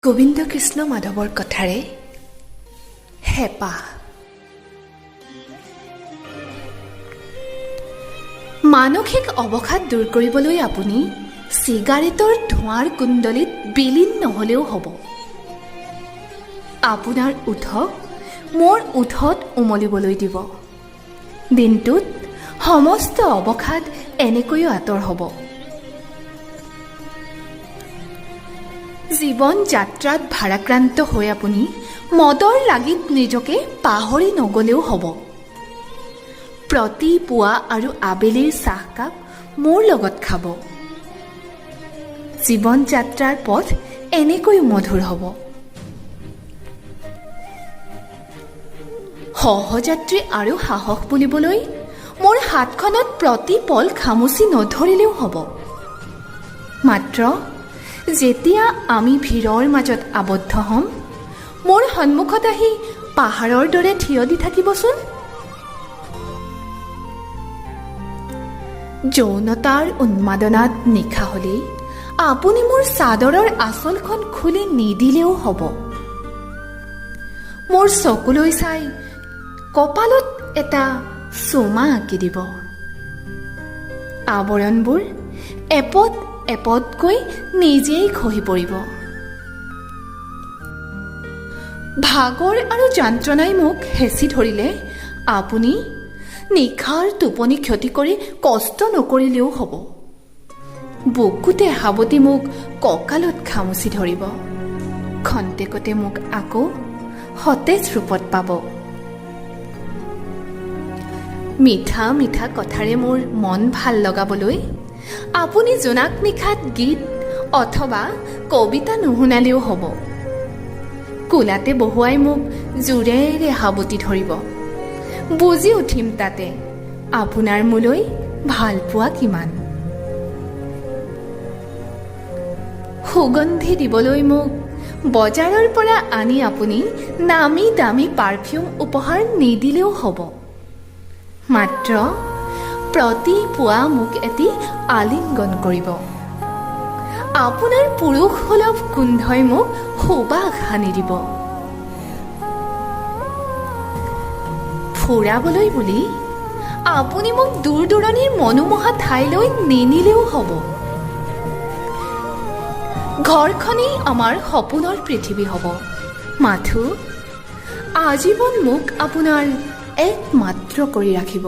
গোবিন্দ কৃষ্ণ মাধৱৰ কথাৰে হেঁপাহ। মানসিক অৱসাদ দূৰ কৰিবলৈ আপুনি চিগাৰেটৰ ধোঁৱাৰ কুণ্ডলীত বিলীন নহ'লেও হ'ব। আপোনাৰ ওঠক মোৰ ওঠত উমলিবলৈ দিব। দিনটোত সমস্ত অৱসাদ এনেকৈও আঁতৰ হ'ব। জীৱন যাত্ৰাত ভাৰাক্ৰান্ত হৈ আপুনি মদৰ লাগীত নিজকে পাহৰি নগ'লেও হ'ব। প্ৰতি পুৱা আৰু আবেলিৰ চাহকাপ মোৰ লগত খাব। জীৱন যাত্ৰাৰ পথ এনেকৈ মধুৰ হ'ব। সহযাত্ৰী আৰু সাহস বুলিবলৈ মোৰ হাতখনত প্ৰতি পল খামুচি নধৰিলেও হ'ব। মাত্ৰ যেতিয়া আমি ভিৰৰ মাজত আবদ্ধ হ'ম, মোৰ সন্মুখত আহি পাহাৰৰ দৰে থিয় দি থাকিবচোন। যৌনতাৰ উন্মাদনাত নিশা হ'লেই আপুনি মোৰ চাদৰৰ আঁচলখন খুলি নিদিলেও হ'ব। মোৰ চকুলৈ চাই কপালত এটা চুমা আঁকি দিব। আৱৰণবোৰ এপদ এপদকৈ নিজেই খহি পৰিব। ভাগৰ আৰু যন্ত্ৰণাই মোক হেঁচি ধৰিলে আপুনি নিশাৰ টোপনি ক্ষতি কৰি কষ্ট নকৰিলেও হ'ব। বুকুতে সাৱটি মোক কঁকালত খামুচি ধৰিব। খন্তেকতে মোক আকৌ সতেজ ৰূপত পাব। মিঠা মিঠা কথাৰে মোৰ মন ভাল লগাবলৈ আপুনি জোনাক নিশাত গীত অথবা কবিতা নুশুনালেও হ'ব। কোলাতে বহুৱাই মোক জোৰেৰে সাৱটি ধৰিব। বুজি উঠিম তাতে আপোনাৰ মোলৈ ভালপোৱা কিমান। সুগন্ধি দিবলৈ মোক বজাৰৰ পৰা আনি আপুনি নামী দামী পাৰফিউম উপহাৰ নিদিলেও হ'ব। মাত্ৰ প্ৰতি পুৱা মোক এটি আলিংগন কৰিব। আপোনাৰ পুৰুষ সুলভ গোন্ধই মোক সুবাস সানি দিব। ফুৰাবলৈ বুলি আপুনি মোক দূৰ দূৰণিৰ মনোমোহা ঠাইলৈ নিনিলেও হ'ব। ঘৰখনেই আমাৰ সপোনৰ পৃথিৱী হ'ব। মাথো আজীৱন মোক আপোনাৰ একমাত্ৰ কৰি ৰাখিব।